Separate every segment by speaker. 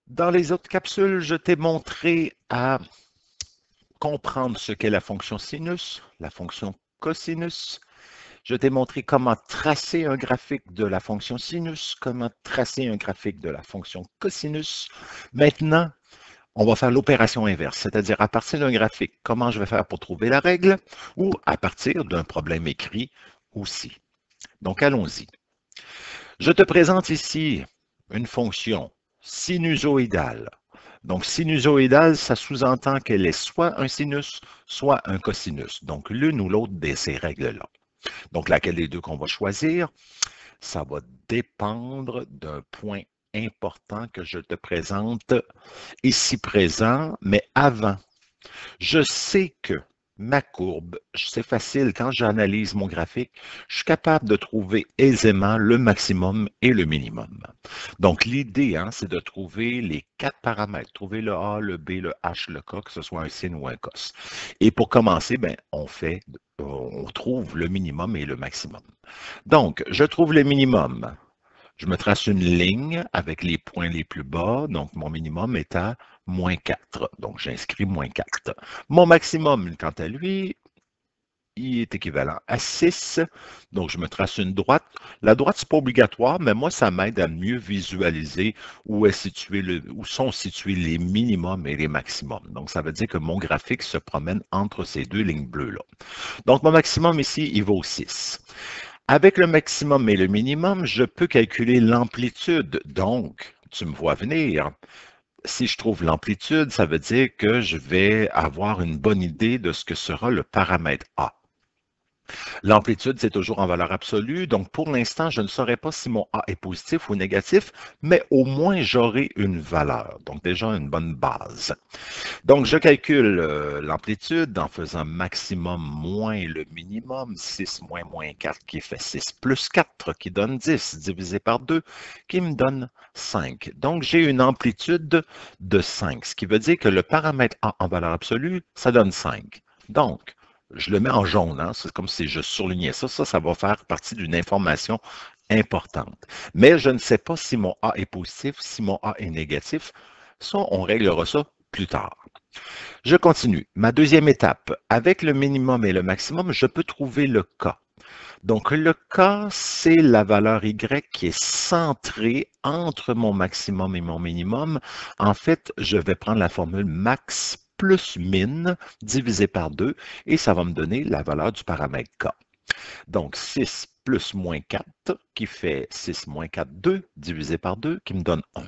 Speaker 1: Dans les autres capsules, je t'ai montré à comprendre ce qu'est la fonction sinus, la fonction cosinus. Je t'ai montré comment tracer un graphique de la fonction sinus, comment tracer un graphique de la fonction cosinus. Maintenant, on va faire l'opération inverse, c'est-à-dire à partir d'un graphique, comment je vais faire pour trouver la règle, ou à partir d'un problème écrit aussi. Donc, allons-y. Je te présente ici une fonction sinusoïdale. Donc, sinusoïdale, ça sous-entend qu'elle est soit un sinus, soit un cosinus. Donc, l'une ou l'autre de ces règles-là. Donc, laquelle des deux qu'on va choisir, ça va dépendre d'un point important que je te présente ici présent, mais avant. Je sais que ma courbe, c'est facile, quand j'analyse mon graphique, je suis capable de trouver aisément le maximum et le minimum. Donc, l'idée, c'est de trouver les 4 paramètres, trouver le A, le B, le H, le K, que ce soit un sin ou un cos. Et pour commencer, on trouve le minimum et le maximum. Donc, je trouve le minimum. Je me trace une ligne avec les points les plus bas, donc mon minimum est à -4. Donc, j'inscris -4. Mon maximum, quant à lui, il est équivalent à 6. Donc, je me trace une droite. La droite, ce n'est pas obligatoire, mais moi, ça m'aide à mieux visualiser où sont situés les minimums et les maximums. Donc, ça veut dire que mon graphique se promène entre ces deux lignes bleues-là. Donc, mon maximum ici, il vaut 6. Avec le maximum et le minimum, je peux calculer l'amplitude. Donc, tu me vois venir. Si je trouve l'amplitude, ça veut dire que je vais avoir une bonne idée de ce que sera le paramètre A. L'amplitude, c'est toujours en valeur absolue. Donc, pour l'instant, je ne saurais pas si mon A est positif ou négatif, mais au moins, j'aurai une valeur. Donc, déjà, une bonne base. Donc, je calcule l'amplitude en faisant maximum moins le minimum, 6 moins 4 qui fait 6 plus 4 qui donne 10 divisé par 2 qui me donne 5. Donc, j'ai une amplitude de 5, ce qui veut dire que le paramètre A en valeur absolue, ça donne 5. Donc, je le mets en jaune, c'est comme si je surlignais ça. Ça va faire partie d'une information importante. Mais je ne sais pas si mon A est positif, si mon A est négatif. Ça, on réglera ça plus tard. Je continue. Ma deuxième étape, avec le minimum et le maximum, je peux trouver le K. Donc, le K, c'est la valeur Y qui est centrée entre mon maximum et mon minimum. En fait, je vais prendre la formule max plus min divisé par 2 et ça va me donner la valeur du paramètre K. Donc, 6 plus -4 qui fait 6 -4, 2 divisé par 2 qui me donne 1.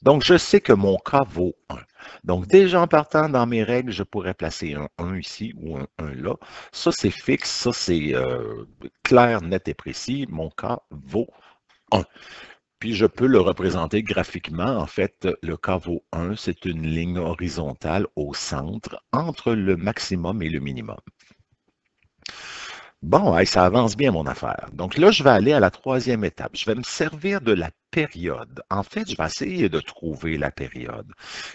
Speaker 1: Donc, je sais que mon K vaut 1. Donc, déjà en partant dans mes règles, je pourrais placer un 1 ici ou un 1 là. Ça, c'est fixe, ça, c'est clair, net et précis. Mon K vaut 1. Puis, je peux le représenter graphiquement. En fait, le K vaut 1, c'est une ligne horizontale au centre entre le maximum et le minimum. Bon, ça avance bien mon affaire. Donc là, je vais aller à la troisième étape. Je vais me servir de la période. En fait, je vais essayer de trouver la période.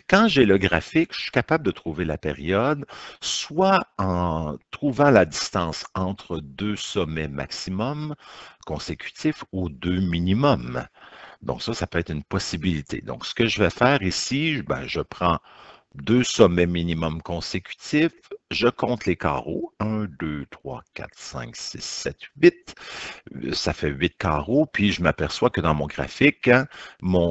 Speaker 1: Quand j'ai le graphique, je suis capable de trouver la période, soit en trouvant la distance entre deux sommets maximum consécutifs ou deux minimums. Donc ça peut être une possibilité. Donc, ce que je vais faire ici, je prends deux sommets minimum consécutifs. Je compte les carreaux. 1, 2, 3, 4, 5, 6, 7, 8. Ça fait 8 carreaux. Puis, je m'aperçois que dans mon graphique,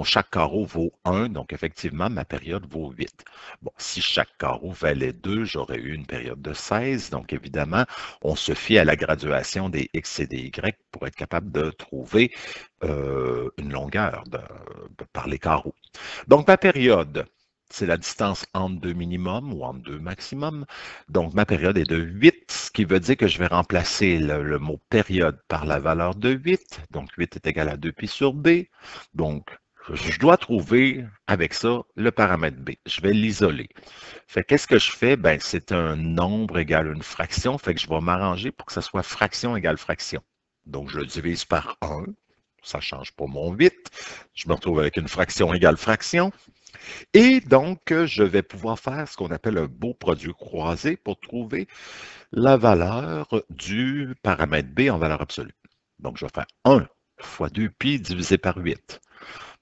Speaker 1: chaque carreau vaut 1. Donc, effectivement, ma période vaut 8. Bon, si chaque carreau valait 2, j'aurais eu une période de 16. Donc, évidemment, on se fie à la graduation des X et des Y pour être capable de trouver une longueur par les carreaux. Donc, ma période, c'est la distance entre deux minimums ou entre deux maximums. Donc, ma période est de 8, ce qui veut dire que je vais remplacer le mot période par la valeur de 8. Donc, 8 est égal à 2π sur B. Donc, je dois trouver avec ça le paramètre B. Je vais l'isoler. Fait qu'est-ce que je fais? C'est un nombre égal une fraction. Fait que je vais m'arranger pour que ça soit fraction égale fraction. Donc, je le divise par 1. Ça ne change pas mon 8. Je me retrouve avec une fraction égale fraction. Et donc, je vais pouvoir faire ce qu'on appelle un beau produit croisé pour trouver la valeur du paramètre B en valeur absolue. Donc, je vais faire 1 fois 2π divisé par 8.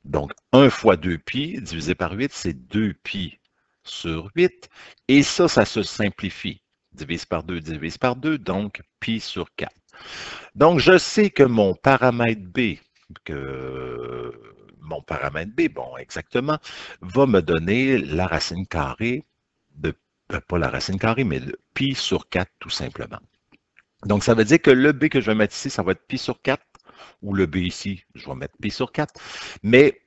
Speaker 1: Donc, 1 fois 2pi divisé par 8, c'est 2pi sur 8. Et ça se simplifie. Divise par 2, donc pi sur 4. Donc, je sais que mon paramètre B, bon, exactement, va me donner la racine carrée de, pas la racine carrée, mais de pi sur 4, tout simplement. Donc, ça veut dire que le B que je vais mettre ici, ça va être pi sur 4, ou le B ici, je vais mettre pi sur 4. Mais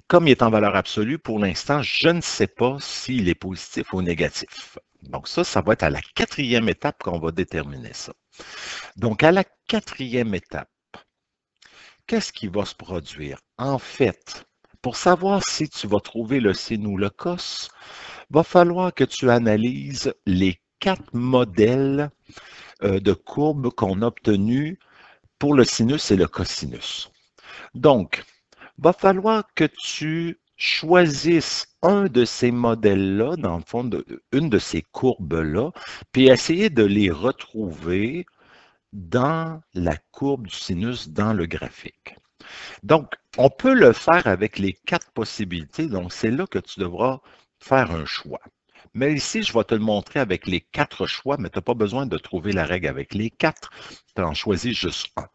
Speaker 1: comme il est en valeur absolue, pour l'instant, je ne sais pas s'il est positif ou négatif. Donc ça va être à la 4e étape qu'on va déterminer ça. Donc à la 4e étape, qu'est-ce qui va se produire? En fait, pour savoir si tu vas trouver le sin ou le cos, va falloir que tu analyses les 4 modèles de courbes qu'on a obtenus pour le sinus et le cosinus. Donc, va falloir que tu choisisses un de ces modèles-là, dans le fond, une de ces courbes-là, puis essayer de les retrouver dans la courbe du sinus, dans le graphique. Donc, on peut le faire avec les 4 possibilités, donc c'est là que tu devras faire un choix. Mais ici, je vais te le montrer avec les 4 choix, mais tu n'as pas besoin de trouver la règle avec les 4, tu en choisis juste un.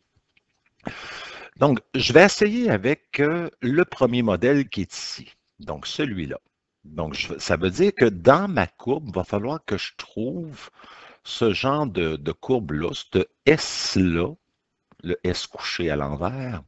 Speaker 1: Donc, je vais essayer avec le premier modèle qui est ici, donc celui-là. Donc, ça veut dire que dans ma courbe, il va falloir que je trouve ce genre de courbe-là, ce S-là, le S couché à l'envers.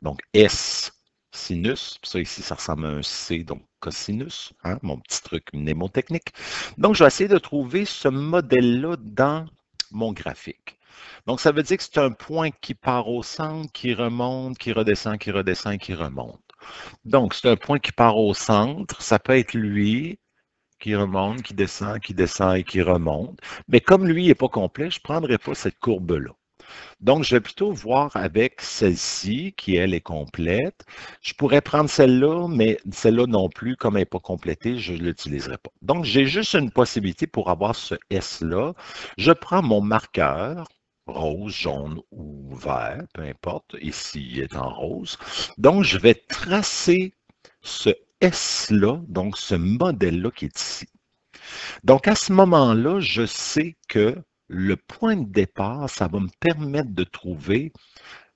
Speaker 1: Donc, S sinus, ça ici, ça ressemble à un C, donc cosinus, hein, mon petit truc mnémotechnique. Donc, je vais essayer de trouver ce modèle-là dans mon graphique. Donc, ça veut dire que c'est un point qui part au centre, qui remonte, qui redescend, qui redescend, qui remonte. Donc, c'est un point qui part au centre. Ça peut être lui, qui remonte, qui descend et qui remonte. Mais comme lui n'est pas complet, je ne prendrai pas cette courbe-là. Donc, je vais plutôt voir avec celle-ci, qui, elle, est complète. Je pourrais prendre celle-là, mais celle-là non plus, comme elle n'est pas complétée, je ne l'utiliserai pas. Donc, j'ai juste une possibilité pour avoir ce S-là. Je prends mon marqueur, rose, jaune ou vert, peu importe. Ici, il est en rose. Donc, je vais tracer ce S-là, donc ce modèle-là qui est ici. Donc, à ce moment-là, je sais que le point de départ, ça va me permettre de trouver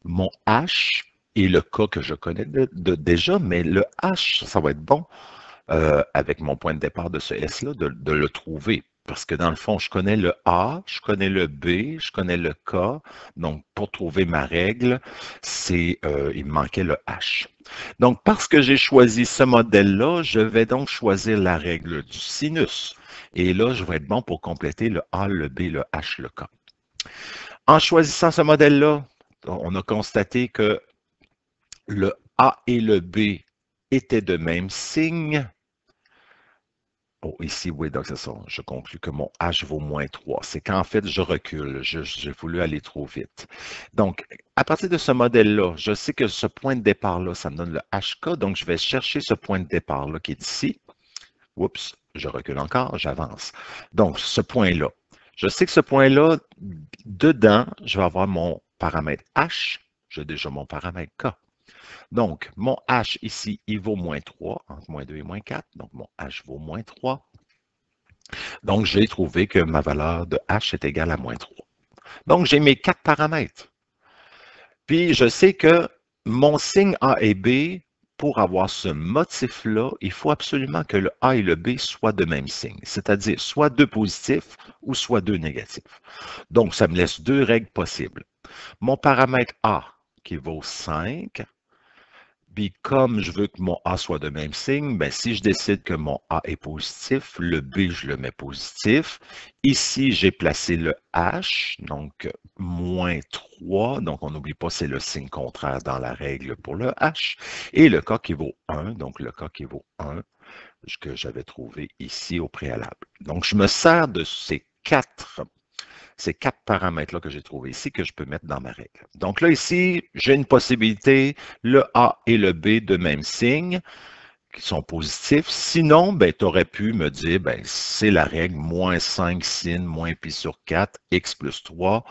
Speaker 1: mon H et le K que je connais déjà, mais le H, ça va être bon avec mon point de départ de ce S-là, de le trouver. Parce que dans le fond, je connais le A, je connais le B, je connais le K. Donc, pour trouver ma règle, il me manquait le H. Donc, parce que j'ai choisi ce modèle-là, je vais donc choisir la règle du sinus. Et là, je vais être bon pour compléter le A, le B, le H, le K. En choisissant ce modèle-là, on a constaté que le A et le B étaient de même signe. Oh, ici, oui, donc c'est ça. Je conclus que mon H vaut moins 3. C'est qu'en fait, je recule. J'ai voulu aller trop vite. Donc, à partir de ce modèle-là, je sais que ce point de départ-là, ça me donne le HK. Donc, je vais chercher ce point de départ-là qui est ici. Oups, je recule encore, j'avance. Donc, ce point-là. Je sais que ce point-là, dedans, je vais avoir mon paramètre H. J'ai déjà mon paramètre K. Donc, mon H ici, il vaut moins 3, entre moins 2 et moins 4. Donc, mon H vaut moins 3. Donc, j'ai trouvé que ma valeur de H est égale à moins 3. Donc, j'ai mes 4 paramètres. Puis, je sais que mon signe A et B, pour avoir ce motif-là, il faut absolument que le A et le B soient de même signe, c'est-à-dire soit 2 positifs ou soit 2 négatifs. Donc, ça me laisse 2 règles possibles. Mon paramètre A, qui vaut 5, puis comme je veux que mon A soit de même signe, ben si je décide que mon A est positif, le B, je le mets positif. Ici, j'ai placé le H, donc moins 3. Donc, on n'oublie pas, c'est le signe contraire dans la règle pour le H. Et le K qui vaut 1, donc le K qui vaut 1, que j'avais trouvé ici au préalable. Donc, je me sers de ces quatre paramètres-là que j'ai trouvés ici que je peux mettre dans ma règle. Donc là, ici, j'ai une possibilité, le A et le B de même signe, qui sont positifs. Sinon, ben, tu aurais pu me dire, ben, c'est la règle moins 5 sin moins pi sur 4, x plus 3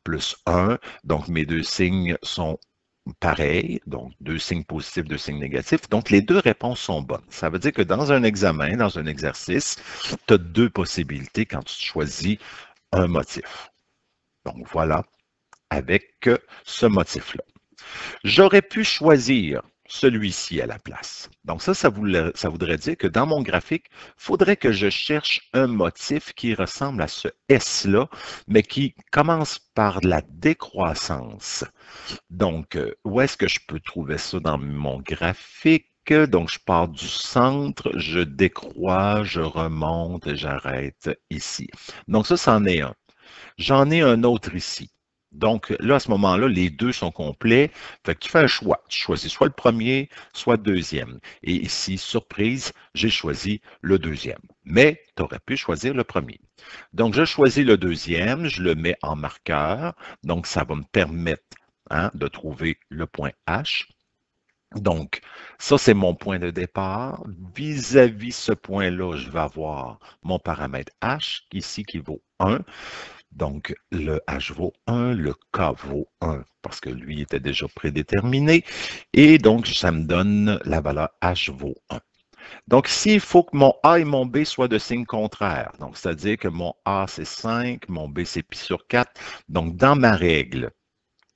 Speaker 1: plus 1. Donc, mes deux signes sont pareil, donc 2 signes positifs, 2 signes négatifs. Donc, les 2 réponses sont bonnes. Ça veut dire que dans un examen, dans un exercice, tu as 2 possibilités quand tu choisis un motif. Donc, voilà, avec ce motif-là. J'aurais pu choisir celui-ci à la place. Donc ça voudrait dire que dans mon graphique, il faudrait que je cherche un motif qui ressemble à ce S-là, mais qui commence par la décroissance. Donc, où est-ce que je peux trouver ça dans mon graphique? Donc, je pars du centre, je décroît, je remonte et j'arrête ici. Donc, ça, c'en est un. J'en ai un autre ici. Donc, là, à ce moment-là, les 2 sont complets. Fait que tu fais un choix. Tu choisis soit le premier, soit le deuxième. Et ici, surprise, j'ai choisi le deuxième. Mais tu aurais pu choisir le premier. Donc, je choisis le deuxième, je le mets en marqueur. Donc, ça va me permettre de trouver le point H. Donc, ça, c'est mon point de départ. Vis-à-vis ce point-là, je vais avoir mon paramètre H, ici, qui vaut 1. Donc, le H vaut 1, le K vaut 1, parce que lui était déjà prédéterminé. Et donc, ça me donne la valeur H vaut 1. Donc, ici, il faut que mon A et mon B soient de signe contraire. Donc, c'est-à-dire que mon A, c'est 5, mon B, c'est pi sur 4. Donc, dans ma règle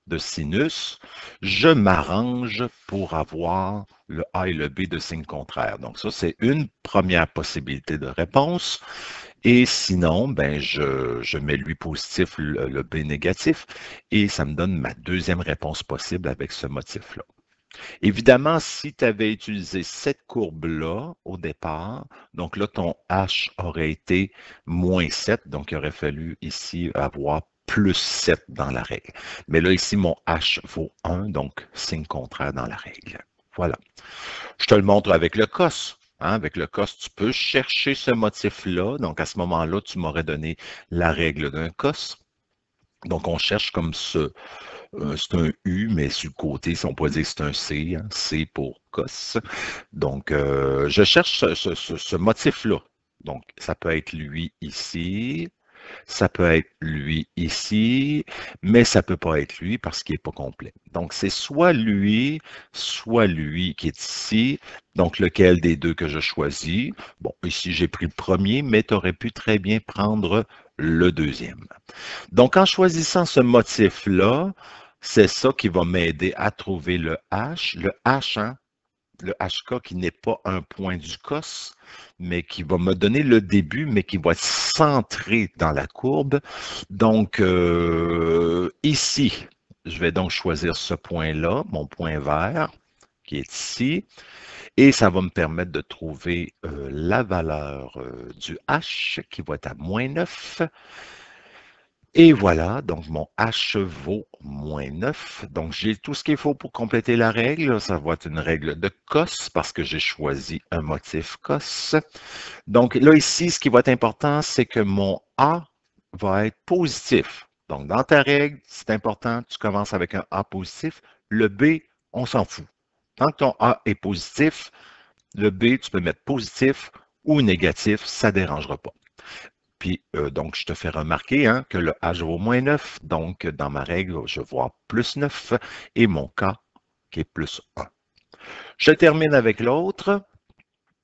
Speaker 1: de sinus, je m'arrange pour avoir le A et le B de signe contraire. Donc, ça, c'est une première possibilité de réponse. Et sinon, ben, je mets lui positif, le B négatif, et ça me donne ma deuxième réponse possible avec ce motif-là. Évidemment, si tu avais utilisé cette courbe-là au départ, donc là, ton H aurait été moins 7, donc il aurait fallu ici avoir plus 7 dans la règle. Mais là, ici, mon H vaut 1, donc signe contraire dans la règle. Voilà. Je te le montre avec le cos. Avec le cos, tu peux chercher ce motif-là. Donc, à ce moment-là, tu m'aurais donné la règle d'un cos. Donc, on cherche comme ce, c'est un U, mais sur le côté, si on pourrait dire que c'est un C, C pour cos. Donc, je cherche ce motif-là. Donc, ça peut être lui ici, ça peut être lui ici, mais ça ne peut pas être lui parce qu'il n'est pas complet. Donc, c'est soit lui qui est ici. Donc, lequel des deux que je choisis? Bon, ici, j'ai pris le premier, mais tu aurais pu très bien prendre le deuxième. Donc, en choisissant ce motif-là, c'est ça qui va m'aider à trouver le H. Le H, le HK qui n'est pas un point du cos, mais qui va me donner le début, mais qui va être centré dans la courbe. Donc, ici, je vais donc choisir ce point-là, mon point vert, qui est ici, et ça va me permettre de trouver la valeur du H, qui va être à moins 9. Et voilà, donc mon H vaut moins 9. Donc, j'ai tout ce qu'il faut pour compléter la règle. Ça va être une règle de cos parce que j'ai choisi un motif cos. Donc, là, ici, ce qui va être important, c'est que mon A va être positif. Donc, dans ta règle, c'est important, tu commences avec un A positif. Le B, on s'en fout. Tant que ton A est positif, le B, tu peux mettre positif ou négatif, ça ne dérangera pas. Puis, donc, je te fais remarquer que le H vaut moins 9. Donc, dans ma règle, je vois plus 9 et mon K qui est plus 1. Je termine avec l'autre.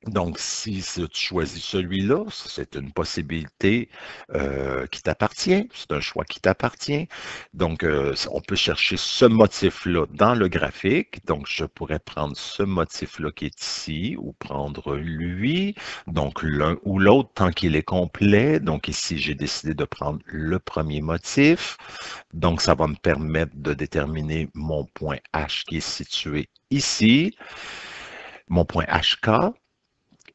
Speaker 1: Donc, si tu choisis celui-là, c'est une possibilité qui t'appartient, c'est un choix qui t'appartient. Donc, on peut chercher ce motif-là dans le graphique. Donc, je pourrais prendre ce motif-là qui est ici ou prendre lui. Donc, l'un ou l'autre tant qu'il est complet. Donc, ici, j'ai décidé de prendre le premier motif. Donc, ça va me permettre de déterminer mon point H qui est situé ici. Mon point HK.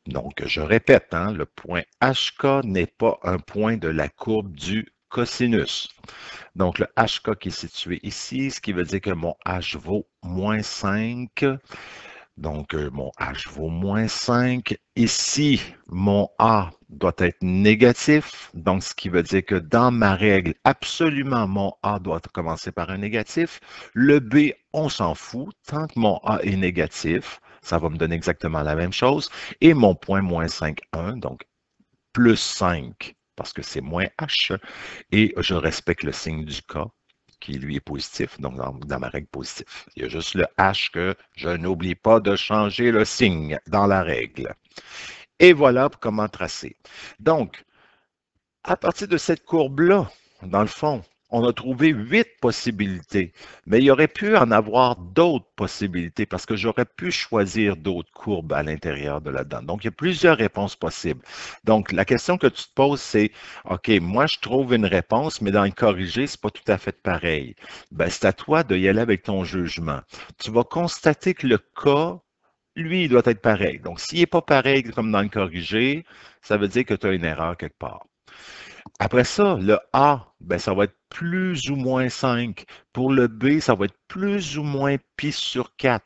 Speaker 1: Donc, je répète, le point HK n'est pas un point de la courbe du cosinus. Donc, le HK qui est situé ici, ce qui veut dire que mon H vaut moins 5. Donc, mon H vaut moins 5. Ici, mon A doit être négatif. Donc, ce qui veut dire que dans ma règle, absolument, mon A doit commencer par un négatif. Le B, on s'en fout. Tant que mon A est négatif, ça va me donner exactement la même chose. Et mon point moins 5, 1, donc plus 5, parce que c'est moins H. Et je respecte le signe du K, qui lui est positif, donc dans ma règle positive. Il y a juste le H que je n'oublie pas de changer le signe dans la règle. Et voilà comment tracer. Donc, à partir de cette courbe-là, dans le fond, on a trouvé 8 possibilités, mais il y aurait pu en avoir d'autres possibilités parce que j'aurais pu choisir d'autres courbes à l'intérieur de là-dedans. Donc, il y a plusieurs réponses possibles. Donc, la question que tu te poses, c'est, OK, moi, je trouve une réponse, mais dans le corrigé, c'est pas tout à fait pareil. Ben, c'est à toi de y aller avec ton jugement. Tu vas constater que le cas, lui, il doit être pareil. Donc, s'il n'est pas pareil comme dans le corrigé, ça veut dire que tu as une erreur quelque part. Après ça, le A, ben, ça va être plus ou moins 5. Pour le B, ça va être plus ou moins pi sur 4.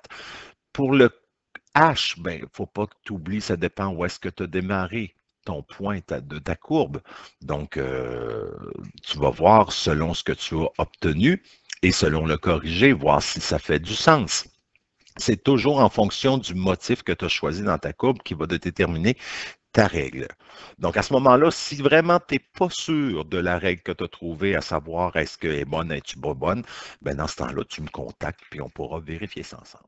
Speaker 1: Pour le H, ben, il ne faut pas que tu oublies, ça dépend où est-ce que tu as démarré ton point de ta courbe. Donc, tu vas voir selon ce que tu as obtenu et selon le corrigé, voir si ça fait du sens. C'est toujours en fonction du motif que tu as choisi dans ta courbe qui va déterminer ta règle. Donc, à ce moment-là, si vraiment tu n'es pas sûr de la règle que tu as trouvée, à savoir est-ce qu'elle est bonne, est-ce pas bonne, ben dans ce temps-là, tu me contactes puis on pourra vérifier ça ensemble.